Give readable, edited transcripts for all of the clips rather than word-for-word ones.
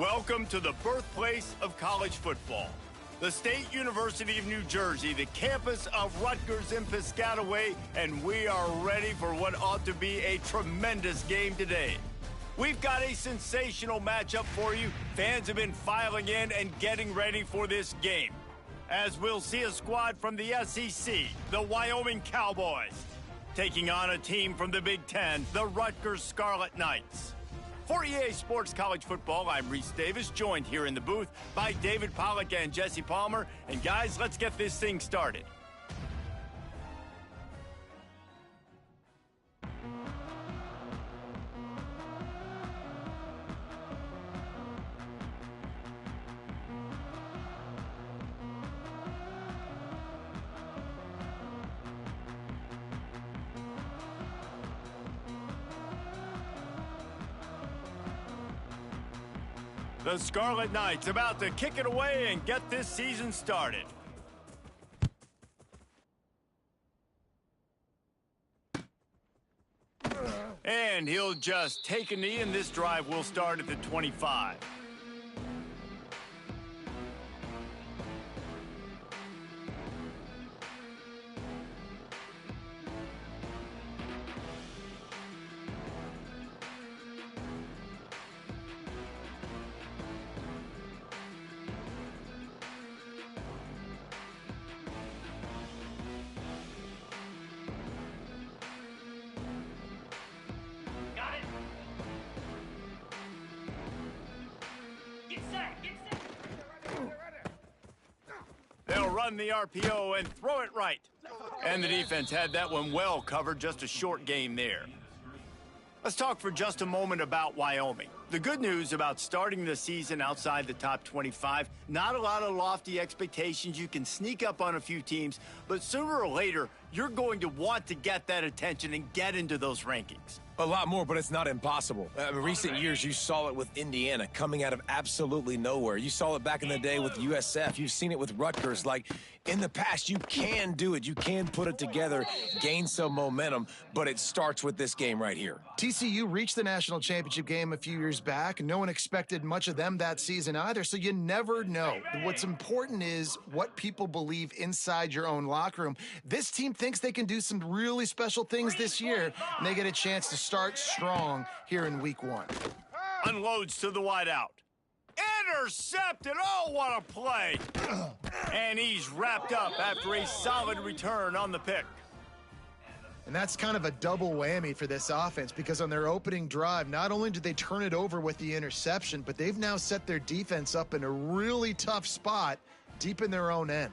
Welcome to the birthplace of college football. The State University of New Jersey, the campus of Rutgers in Piscataway, and we are ready for what ought to be a tremendous game today. We've got a sensational matchup for you. Fans have been filing in and getting ready for this game, as we'll see a squad from the SEC, the Wyoming Cowboys, taking on a team from the Big Ten, the Rutgers Scarlet Knights. For EA Sports College Football, I'm Reese Davis, joined here in the booth by David Pollack and Jesse Palmer. And guys, let's get this thing started. The Scarlet Knights about to kick it away and get this season started. And he'll just take a knee, and this drive will start at the 25. They'll run the RPO and throw it right. And the defense had that one well covered, just a short game there. Let's talk for just a moment about Wyoming. The good news about starting the season outside the top 25, not a lot of lofty expectations. You can sneak up on a few teams, but sooner or later, you're going to want to get that attention and get into those rankings. A lot more, but it's not impossible. In recent years, you saw it with Indiana coming out of absolutely nowhere. You saw it back in the day with USF. You've seen it with Rutgers. Like, in the past, you can do it. You can put it together, gain some momentum, but it starts with this game right here. TCU reached the national championship game a few years back. No one expected much of them that season either, so you never know. What's important is what people believe inside your own locker room. This team thinks they can do some really special things this year, and they get a chance to start strong here in week one. Unloads to the wideout. Intercepted. Oh, what a play. And he's wrapped up after a solid return on the pick. And that's kind of a double whammy for this offense, because on their opening drive, not only did they turn it over with the interception, but they've now set their defense up in a really tough spot deep in their own end.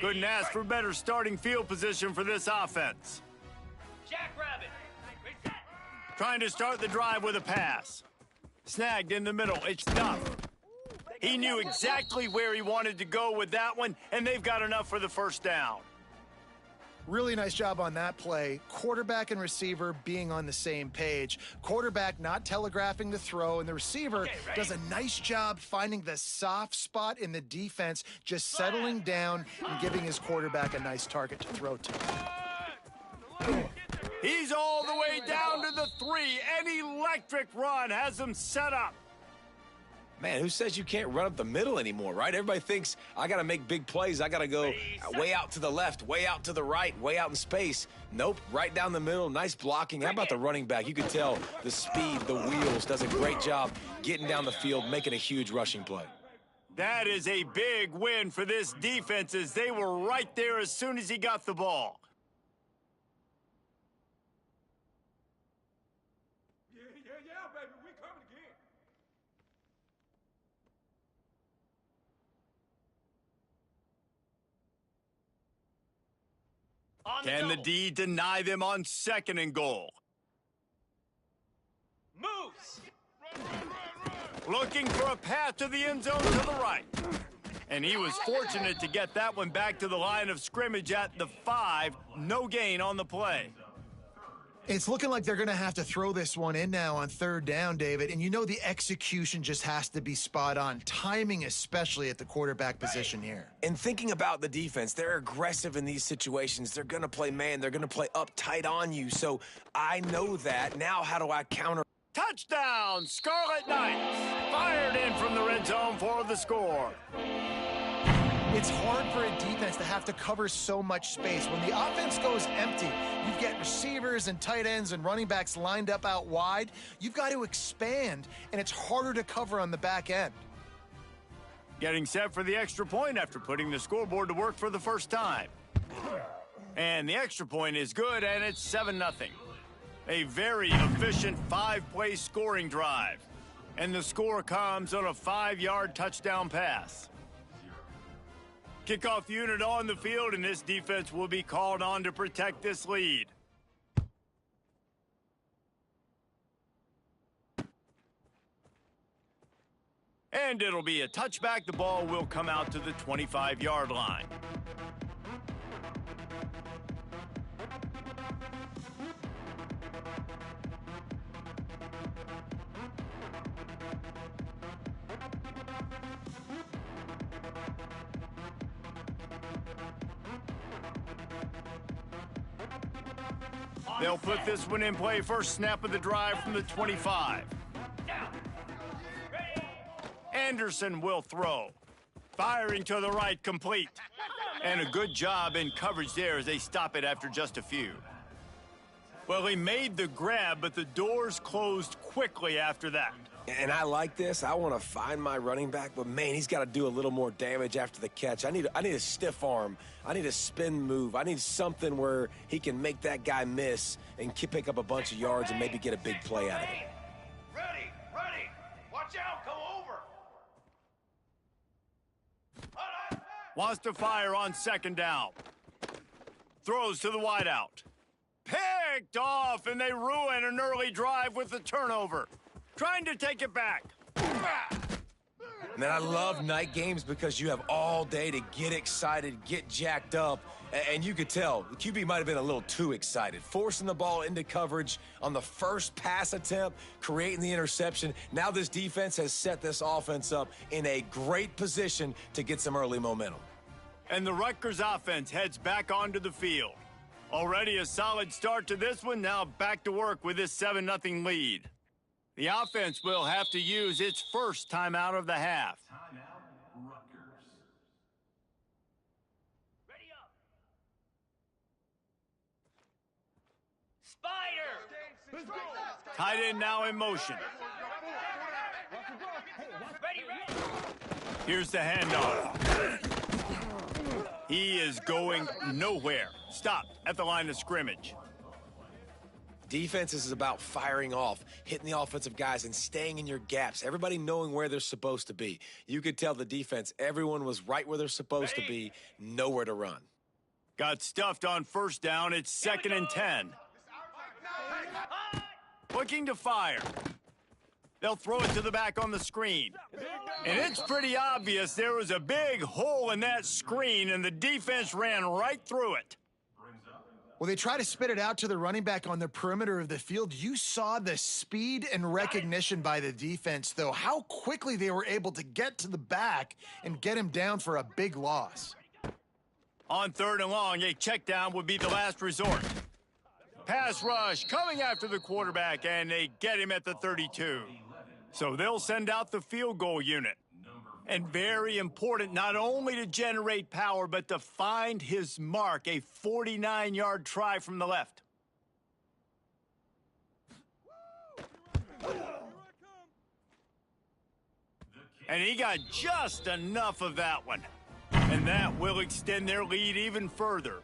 Couldn't ask for better starting field position for this offense. Jackrabbit. Trying to start the drive with a pass. Snagged in the middle. It's Duff. He knew exactly where he wanted to go with that one, and they've got enough for the first down. Really nice job on that play. Quarterback and receiver being on the same page. Quarterback not telegraphing the throw, and the receiver does a nice job finding the soft spot in the defense, just settling down and giving his quarterback a nice target to throw to. He's all the way down to the 3. An electric run has him set up. Man, who says you can't run up the middle anymore, right? Everybody thinks, I got to make big plays. I got to go way out to the left, way out to the right, way out in space. Nope, right down the middle. Nice blocking. How about the running back? You can tell the speed, the wheels, does a great job getting down the field, making a huge rushing play. That is a big win for this defense, as they were right there as soon as he got the ball. Yeah, baby, we coming again. Can the D deny them on 2nd and goal? Moves. Looking for a path to the end zone to the right. And he was fortunate to get that one back to the line of scrimmage at the 5. No gain on the play. It's looking like they're going to have to throw this one in now on third down, David. And you know the execution just has to be spot on. Timing, especially at the quarterback position here. And thinking about the defense, they're aggressive in these situations. They're going to play man. They're going to play up tight on you. So I know that. Now how do I counter? Touchdown, Scarlet Knights. Fired in from the red zone for the score. It's hard for a defense to have to cover so much space. When the offense goes empty, you've got receivers and tight ends and running backs lined up out wide. You've got to expand, and it's harder to cover on the back end. Getting set for the extra point after putting the scoreboard to work for the first time. And the extra point is good, and it's 7-0. A very efficient 5-play scoring drive. And the score comes on a 5-yard touchdown pass. Kickoff unit on the field, and this defense will be called on to protect this lead. And it'll be a touchback. The ball will come out to the 25-yard line. They'll put this one in play. First snap of the drive from the 25. Anderson will throw. Firing to the right, complete. And a good job in coverage there as they stop it after just a few. Well, he made the grab, but the doors closed quickly after that. And I like this. I want to find my running back, but man, he's got to do a little more damage after the catch. I need a stiff arm. I need a spin move. I need something where he can make that guy miss and pick up a bunch of yards and maybe get a big play out of it. Ready. Watch out, come over. Wants to fire on second down. Throws to the wideout. Picked off, and they ruin an early drive with the turnover. Trying to take it back. Man, I love night games because you have all day to get excited, get jacked up, and you could tell the QB might have been a little too excited. Forcing the ball into coverage on the first pass attempt, creating the interception. Now this defense has set this offense up in a great position to get some early momentum. And the Rutgers offense heads back onto the field. Already a solid start to this one, now back to work with this 7-0 lead. The offense will have to use its first timeout of the half. Timeout, Rutgers. Ready up. Spider. Tight end now in motion. Ready. Here's the handoff. He is going nowhere. Stopped at the line of scrimmage. Defense is about firing off, hitting the offensive guys, and staying in your gaps. Everybody knowing where they're supposed to be. You could tell the defense, everyone was right where they're supposed to be, nowhere to run. Got stuffed on first down. It's 2nd and 10. Looking to fire. They'll throw it to the back on the screen. And it's pretty obvious there was a big hole in that screen, and the defense ran right through it. Well, they try to spit it out to the running back on the perimeter of the field. You saw the speed and recognition by the defense, though, how quickly they were able to get to the back and get him down for a big loss. On 3rd and long, a check down would be the last resort. Pass rush coming after the quarterback, and they get him at the 32. So they'll send out the field goal unit. And very important, not only to generate power, but to find his mark, a 49-yard try from the left. And he got just enough of that one. And that will extend their lead even further.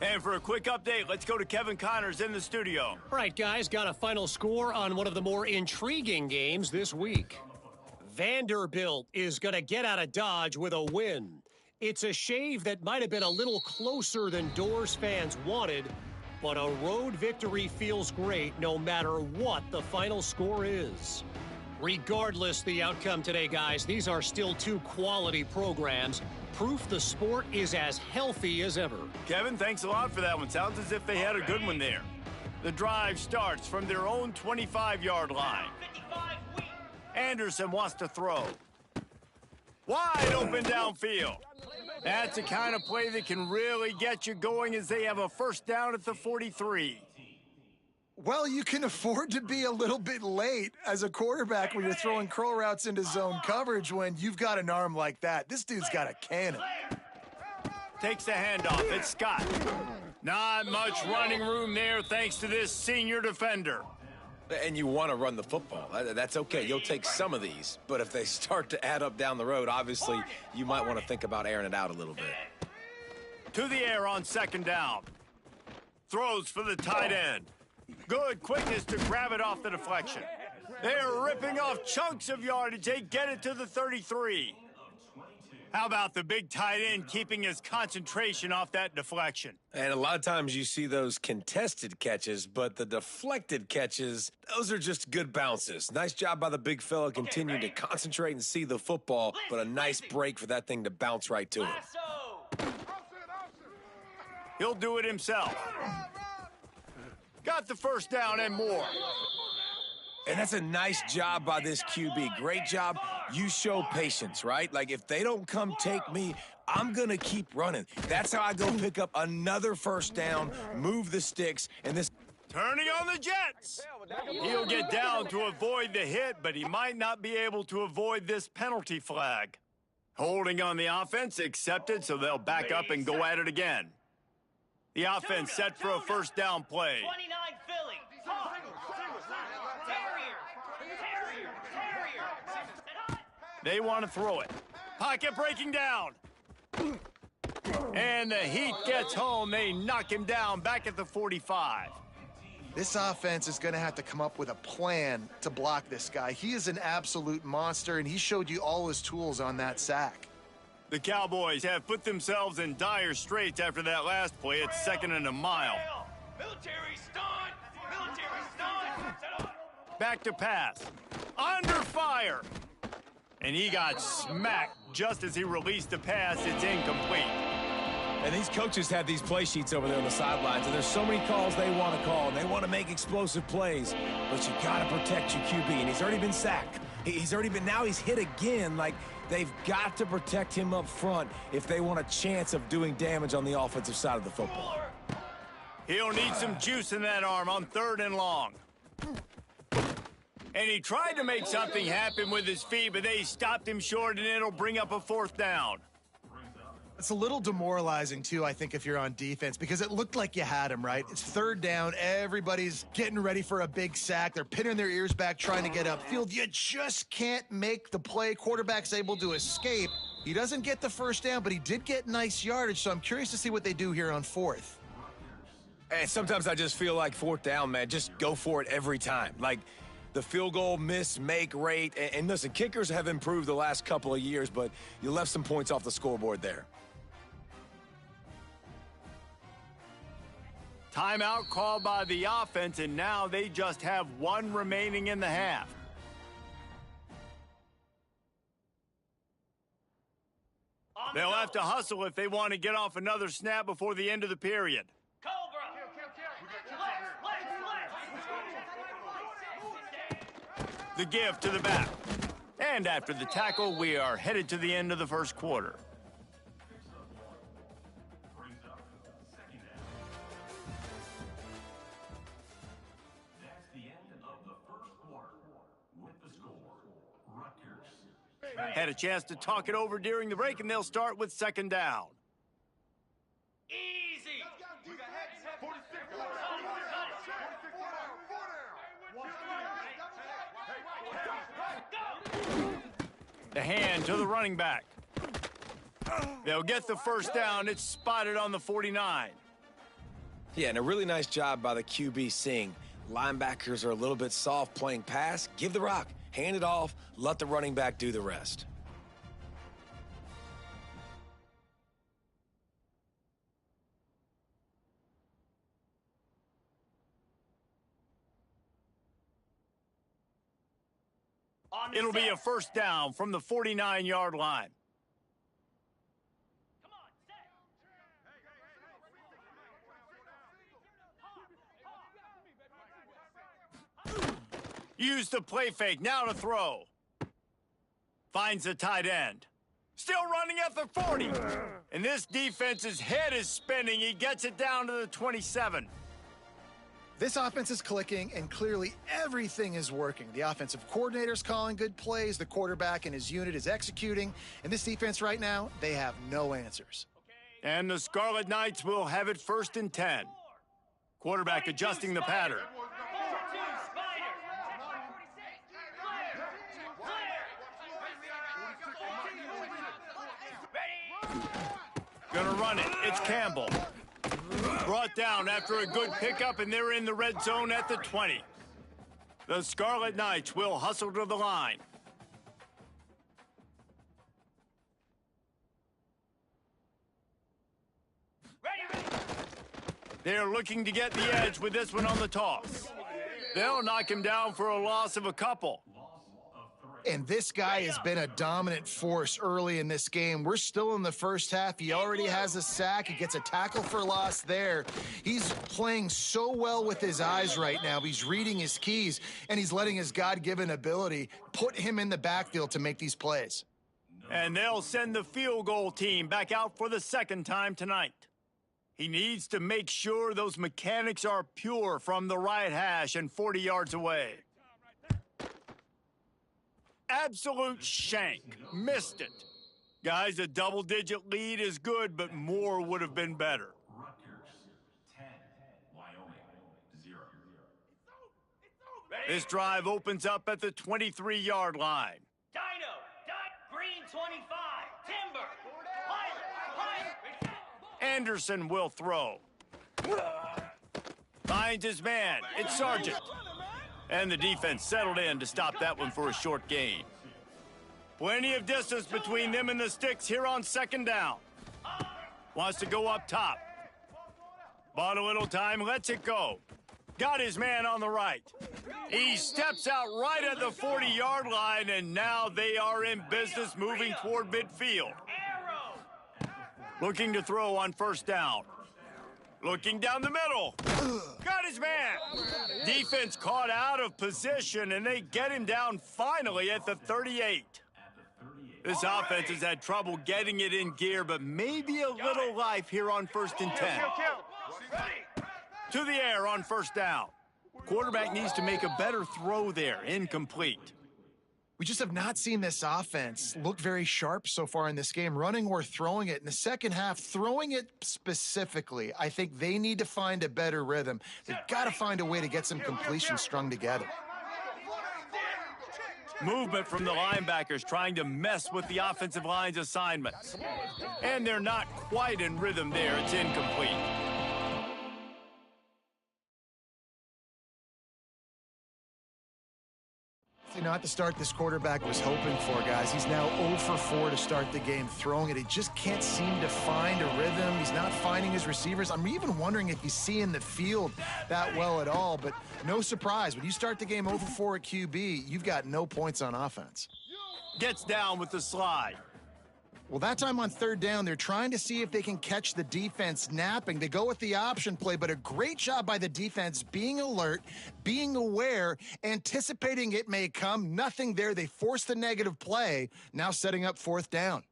And for a quick update, let's go to Kevin Connors in the studio. All right, guys, got a final score on one of the more intriguing games this week. Vanderbilt is going to get out of Dodge with a win. It's a shave that might have been a little closer than Doors fans wanted, but a road victory feels great no matter what the final score is. Regardless the outcome today, guys, these are still two quality programs. Proof the sport is as healthy as ever. Kevin, thanks a lot for that one. Sounds as if they had a good one there. The drive starts from their own 25-yard line. Anderson wants to throw. Wide open downfield. That's the kind of play that can really get you going as they have a first down at the 43. Well, you can afford to be a little bit late as a quarterback when you're throwing curl routes into zone coverage when you've got an arm like that. This dude's got a cannon. Takes the handoff. It's Scott. Not much running room there thanks to this senior defender. And you want to run the football. That's okay. You'll take some of these. But if they start to add up down the road, obviously, you might want to think about airing it out a little bit. To the air on second down. Throws for the tight end. Good quickness to grab it off the deflection. They're ripping off chunks of yardage. They get it to the 33. How about the big tight end keeping his concentration off that deflection? And a lot of times you see those contested catches, but the deflected catches, those are just good bounces. Nice job by the big fella continuing to concentrate and see the football, but a nice break for that thing to bounce right to him. He'll do it himself. Got the first down and more. And that's a nice job by this QB. Great job. You show patience, right? Like, if they don't come take me, I'm going to keep running. That's how I go pick up another first down, move the sticks, and this... Turning on the Jets. He'll get down to avoid the hit, but he might not be able to avoid this penalty flag. Holding on the offense accepted, so they'll back up and go at it again. The offense set for a first down play. 29 Philly. They want to throw it. Pocket breaking down. And the heat gets home. They knock him down back at the 45. This offense is going to have to come up with a plan to block this guy. He is an absolute monster, and he showed you all his tools on that sack. The Cowboys have put themselves in dire straits after that last play. It's second and a mile. Military stunt. Military stunt. Set up. Back to pass. Under fire. And he got smacked just as he released the pass. It's incomplete. And these coaches have these play sheets over there on the sidelines, and there's so many calls they want to call, and they want to make explosive plays. But you got to protect your QB, and he's already been sacked. Now he's hit again. Like, they've got to protect him up front if they want a chance of doing damage on the offensive side of the football. He'll need some juice in that arm on third and long. And he tried to make something happen with his feet, but they stopped him short, and it'll bring up a fourth down. It's a little demoralizing, too, I think, if you're on defense, because it looked like you had him, right? It's third down. Everybody's getting ready for a big sack. They're pinning their ears back, trying to get upfield. You just can't make the play. Quarterback's able to escape. He doesn't get the first down, but he did get nice yardage, so I'm curious to see what they do here on fourth. And sometimes I just feel like fourth down, man, just go for it every time. Like, the field goal miss-make rate. And listen, kickers have improved the last couple of years, but you left some points off the scoreboard there. Timeout called by the offense, and now they just have one remaining in the half. They'll have to hustle if they want to get off another snap before the end of the period. Cobra. The give to the back. And after the tackle, we are headed to the end of the first quarter. Had a chance to talk it over during the break, and they'll start with second down. Easy. The hand to the running back. They'll get the first down. It's spotted on the 49. Yeah, and a really nice job by the QB seeing linebackers are a little bit soft playing pass. Give the rock. Hand it off. Let the running back do the rest. It'll be a first down from the 49-yard line. Come on, set. Use the play fake, now to throw. Finds the tight end. Still running at the 40. And this defense's head is spinning. He gets it down to the 27. This offense is clicking, and clearly everything is working. The offensive coordinator's calling good plays, the quarterback and his unit is executing, and this defense right now, they have no answers. And the Scarlet Knights will have it 1st and 10. Quarterback adjusting the pattern. Gonna run it. It's Campbell. Brought down after a good pickup, and they're in the red zone at the 20. The Scarlet Knights will hustle to the line. They're looking to get the edge with this one on the toss. They'll knock him down for a loss of a couple. And this guy has been a dominant force early in this game. We're still in the first half. He already has a sack. He gets a tackle for loss there. He's playing so well with his eyes right now. He's reading his keys, and he's letting his God-given ability put him in the backfield to make these plays. And they'll send the field goal team back out for the 2nd time tonight. He needs to make sure those mechanics are pure from the right hash and 40 yards away. Absolute shank. Missed it. Guys, a double-digit lead is good, but more would have been better. Rutgers, 10. Wyoming, 0. This drive opens up at the 23-yard line. Dino, Green 25, Timber, Anderson will throw. Finds his man. It's Sargent. And the defense settled in to stop that one for a short gain. Plenty of distance between them and the sticks here on 2nd down. Wants to go up top. Bought a little time, lets it go. Got his man on the right. He steps out right at the 40-yard line, and now they are in business moving toward midfield. Looking to throw on 1st down. Looking down the middle. Got his man. Defense caught out of position, and they get him down finally at the 38. This offense has had trouble getting it in gear, but maybe a little life here on 1st and 10. To the air on 1st down. Quarterback needs to make a better throw there. Incomplete. We just have not seen this offense look very sharp so far in this game, running or throwing it. In the second half, throwing it specifically, I think they need to find a better rhythm. They've got to find a way to get some completions strung together. Movement from the linebackers trying to mess with the offensive line's assignments. And they're not quite in rhythm there. It's incomplete. Not the start this quarterback was hoping for, guys. He's now 0 for 4 to start the game throwing it. He just can't seem to find a rhythm. He's not finding his receivers. I'm even wondering if he's seeing the field that well at all, but no surprise. When you start the game 0 for 4 at QB, you've got no points on offense. Gets down with the slide. Well, that time on 3rd down, they're trying to see if they can catch the defense napping. They go with the option play, but a great job by the defense being alert, being aware, anticipating it may come. Nothing there. They force the negative play, now setting up 4th down.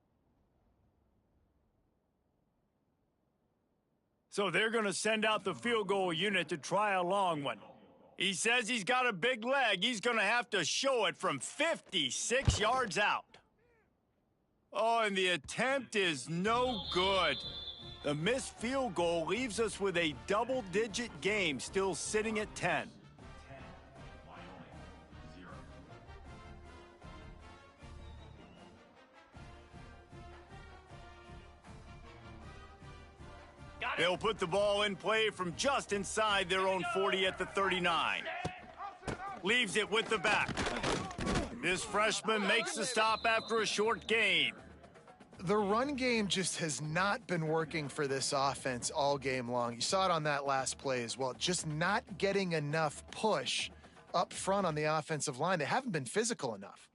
So they're going to send out the field goal unit to try a long one. He says he's got a big leg. He's going to have to show it from 56 yards out. Oh, and the attempt is no good. The missed field goal leaves us with a double-digit game still sitting at 10. They'll put the ball in play from just inside their own 40 at the 39. Leaves it with the back. This freshman makes the stop after a short gain. The run game just has not been working for this offense all game long. You saw it on that last play as well. Just not getting enough push up front on the offensive line. They haven't been physical enough.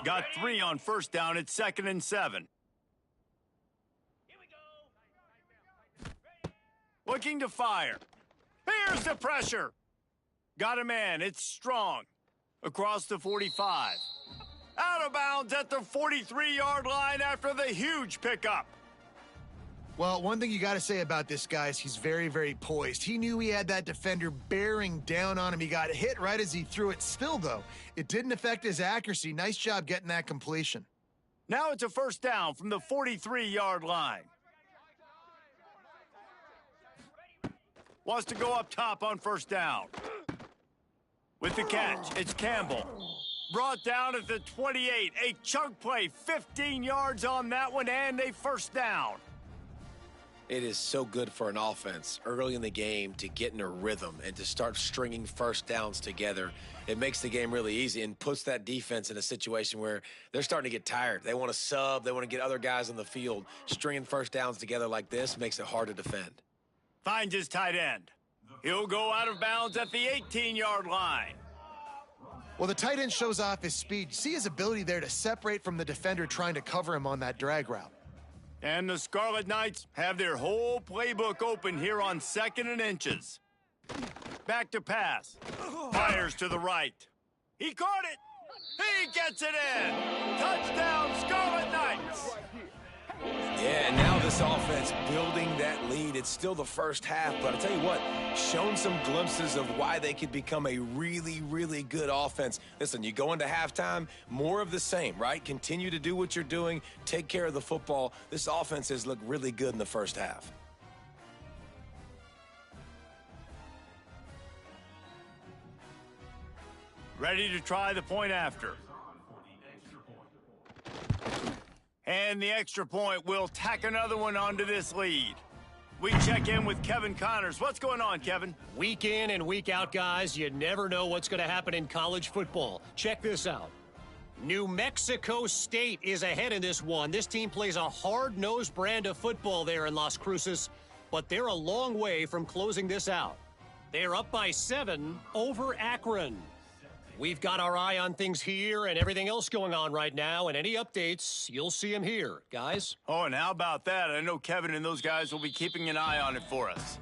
Got 3 on 1st down at 2nd and 7. Looking to fire. Here's the pressure. Got a man. It's strong. Across the 45. Out of bounds at the 43-yard line after the huge pickup. Well, one thing you got to say about this guy is he's very, very poised. He knew he had that defender bearing down on him. He got hit right as he threw it. Still, though, it didn't affect his accuracy. Nice job getting that completion. Now it's a first down from the 43-yard line. Wants to go up top on first down. With the catch, it's Campbell. Brought down at the 28. A chunk play, 15 yards on that one, and a first down. It is so good for an offense early in the game to get in a rhythm and to start stringing first downs together. It makes the game really easy and puts that defense in a situation where they're starting to get tired. They want to sub. They want to get other guys on the field. Stringing first downs together like this makes it hard to defend. Finds his tight end. He'll go out of bounds at the 18-yard line. Well, the tight end shows off his speed. You see his ability there to separate from the defender trying to cover him on that drag route. And the Scarlet Knights have their whole playbook open here on 2nd and inches. Back to pass. Fires to the right. He caught it. He gets it in. Touchdown, Scarlet Knights. Yeah, and now this offense building that lead. It's still the first half, but I'll tell you what, shown some glimpses of why they could become a really, really good offense. Listen, you go into halftime, more of the same, right? Continue to do what you're doing, take care of the football. This offense has looked really good in the first half. Ready to try the point after. And the extra point will tack another one onto this lead. We check in with Kevin Connors. What's going on, Kevin? Week in and week out, guys, you never know what's going to happen in college football. Check this out. New Mexico State is ahead in this one. This team plays a hard-nosed brand of football there in Las Cruces, but they're a long way from closing this out. They're up by 7 over Akron. We've got our eye on things here and everything else going on right now, and any updates, you'll see them here, guys. Oh, and how about that? I know Kevin and those guys will be keeping an eye on it for us.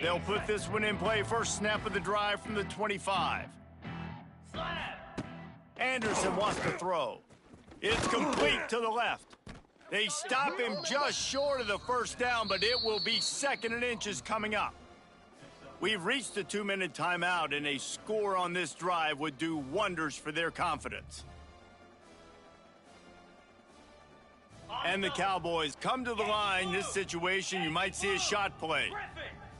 They'll put this one in play. First snap of the drive from the 25. Anderson wants to throw. It's complete to the left. They stop him just short of the first down, but it will be 2nd and inches coming up. We've reached the 2-minute timeout, and a score on this drive would do wonders for their confidence. And the Cowboys come to the line. This situation, you might see a shot play.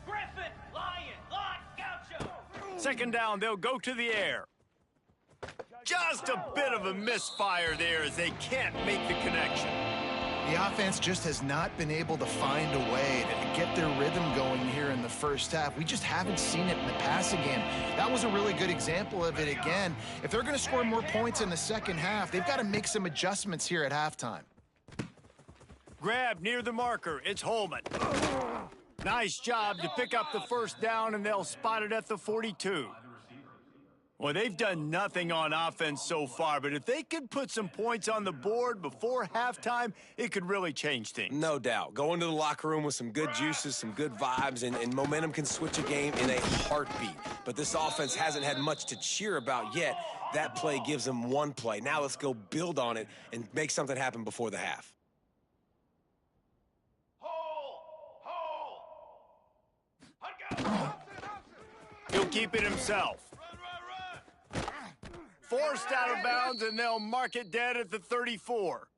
Griffin, Lion, Lot, Gaucho. 2nd down, they'll go to the air. Just a bit of a misfire there as they can't make the connection. The offense just has not been able to find a way to get their rhythm going here in the first half. We just haven't seen it in the passing game. That was a really good example of it again. If they're going to score more points in the second half, they've got to make some adjustments here at halftime. Grab near the marker. It's Holman. Nice job to pick up the first down, and they'll spot it at the 42. Well, they've done nothing on offense so far, but if they could put some points on the board before halftime, it could really change things. No doubt. Go into the locker room with some good juices, some good vibes, and momentum can switch a game in a heartbeat. But this offense hasn't had much to cheer about yet. That play gives them one play. Now let's go build on it and make something happen before the half. He'll keep it himself. Forced out of bounds, and they'll mark it dead at the 34.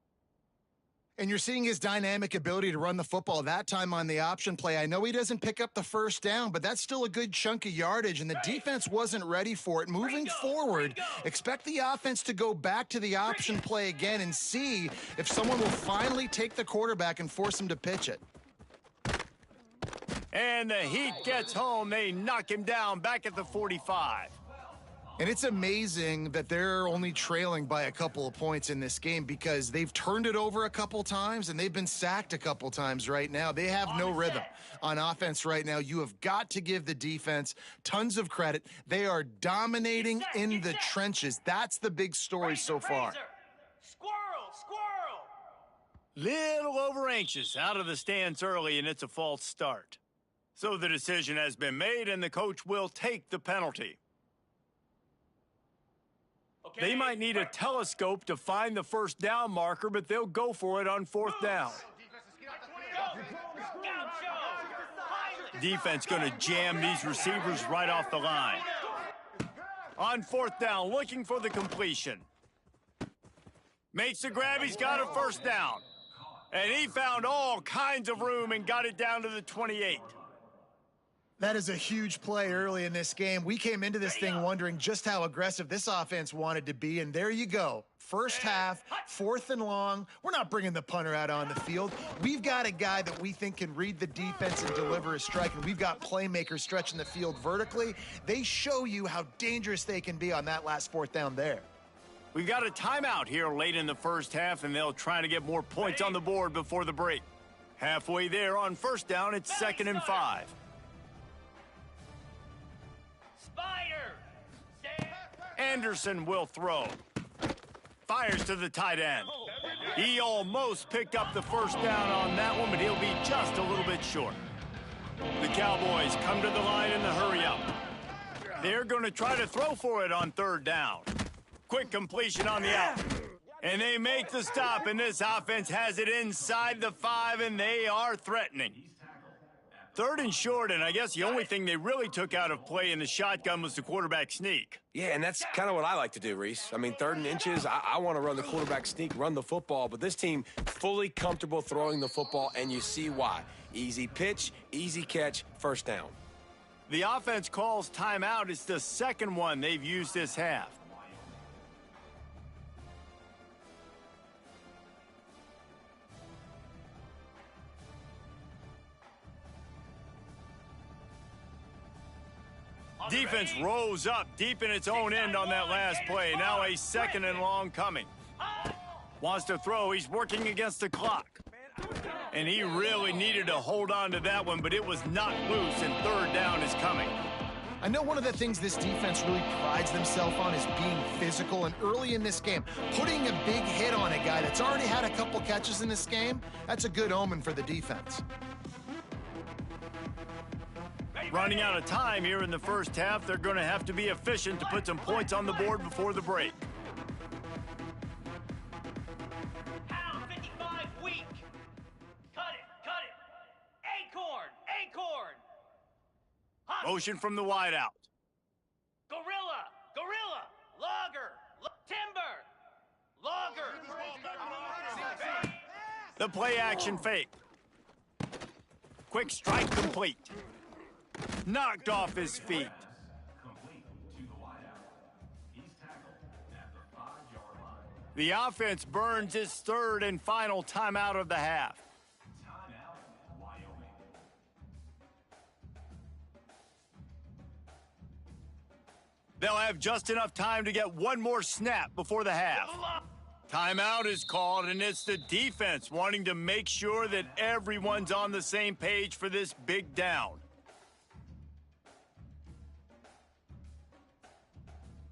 And you're seeing his dynamic ability to run the football, that time on the option play. I know he doesn't pick up the first down, but that's still a good chunk of yardage, and the defense wasn't ready for it. Moving forward, expect the offense to go back to the option play again and see if someone will finally take the quarterback and force him to pitch it. And the heat gets home. They knock him down back at the 45. And it's amazing that they're only trailing by a couple of points in this game because they've turned it over a couple times and they've been sacked a couple times right now. They have no rhythm on offense right now. You have got to give the defense tons of credit. They are dominating in the trenches. That's the big story so far. Squirrel, squirrel. Little over anxious out of the stands early, and it's a false start. So the decision has been made, and the coach will take the penalty. Okay. They might need a telescope to find the first down marker, but they'll go for it on fourth down. Defense going to jam these receivers right off the line. On fourth down, looking for the completion. Makes the grab, he's got a first down. And he found all kinds of room and got it down to the 28. That is a huge play early in this game. We came into this thing wondering just how aggressive this offense wanted to be, and there you go. First half, 4th and long. We're not bringing the punter out on the field. We've got a guy that we think can read the defense and deliver a strike, and we've got playmakers stretching the field vertically. They show you how dangerous they can be on that last 4th down there. We've got a timeout here late in the first half, and they'll try to get more points on the board before the break. Halfway there on first down, it's 2nd and 5. Anderson will throw. Fires to the tight end. He almost picked up the first down on that one, but he'll be just a little bit short. The Cowboys come to the line in the hurry-up. They're going to try to throw for it on 3rd down. Quick completion on the out. And they make the stop, and this offense has it inside the 5, and they are threatening. 3rd and short, and I guess the only thing they really took out of play in the shotgun was the quarterback sneak. Yeah, and that's kind of what I like to do, Reese. I mean, 3rd and inches, I want to run the quarterback sneak, run the football, but this team fully comfortable throwing the football, and you see why. Easy pitch, easy catch, first down. The offense calls timeout. It's the 2nd one they've used this half. Defense rose up deep in its own end on that last play. Now a 2nd and long coming. Wants to throw. He's working against the clock. And he really needed to hold on to that one, but it was not loose, and 3rd down is coming. I know one of the things this defense really prides themselves on is being physical, and early in this game, putting a big hit on a guy that's already had a couple catches in this game, that's a good omen for the defense. Running out of time here in the first half, they're going to have to be efficient to put some points on the board before the break. Pound 55 weak. Cut it. Acorn. Motion from the wideout. Gorilla. Logger. Timber. Logger. The play action fake. Quick strike complete. Knocked off his feet. The offense burns its 3rd and final timeout of the half. Wyoming. They'll have just enough time to get one more snap before the half. Timeout is called, and it's the defense wanting to make sure that everyone's on the same page for this big down.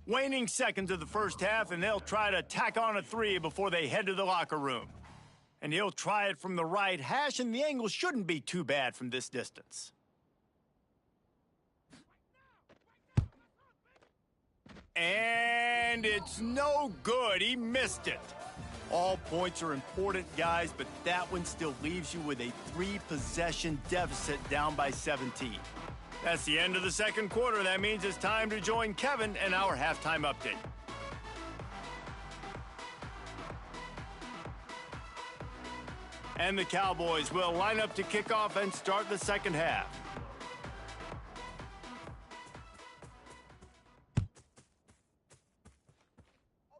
Waning seconds of the first half, and they'll try to tack on a 3 before they head to the locker room. And he'll try it from the right hash, and the angle shouldn't be too bad from this distance. And it's no good. He missed it. All points are important, guys, but that one still leaves you with a 3-possession deficit down by 17. That's the end of the second quarter. That means it's time to join Kevin and our halftime update. And the Cowboys will line up to kick off and start the second half.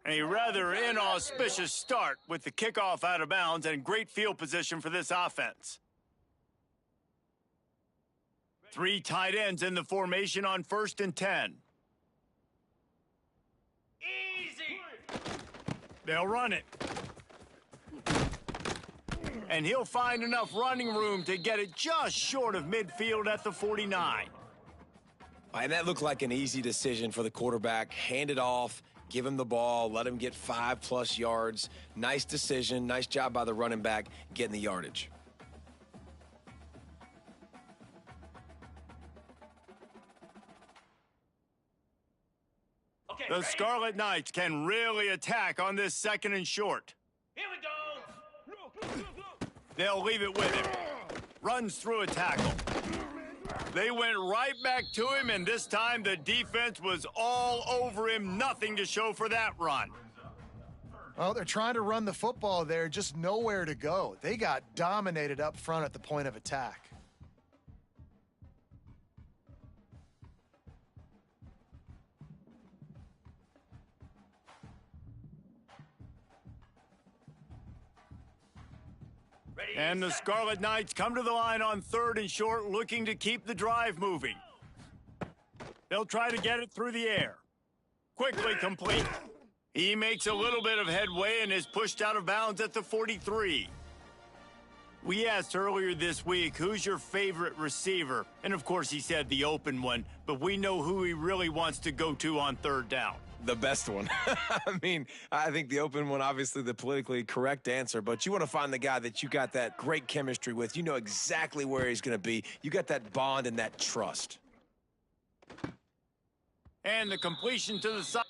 A rather inauspicious start with the kickoff out of bounds and great field position for this offense. 3 tight ends in the formation on 1st and 10. They'll run it. And he'll find enough running room to get it just short of midfield at the 49. And that looked like an easy decision for the quarterback. Hand it off, give him the ball, let him get 5+ yards. Nice decision. Nice job by the running back getting the yardage. Okay, The ready? Scarlet Knights can really attack on this 2nd and short. Here we go. They'll leave it with him. Runs through a tackle. They went right back to him, and this time the defense was all over him. Nothing to show for that run. Well, they're trying to run the football there, just nowhere to go. They got dominated up front at the point of attack. Ready, And the set. Scarlet Knights come to the line on 3rd and short, looking to keep the drive moving. They'll try to get it through the air. Quickly complete. He makes a little bit of headway and is pushed out of bounds at the 43. We asked earlier this week, who's your favorite receiver? And of course he said the open one, but we know who he really wants to go to on 3rd down. The best one. I mean, I think the open one, obviously the politically correct answer, but you want to find the guy that you got that great chemistry with. You know exactly where he's going to be. You got that bond and that trust. And the completion to the side.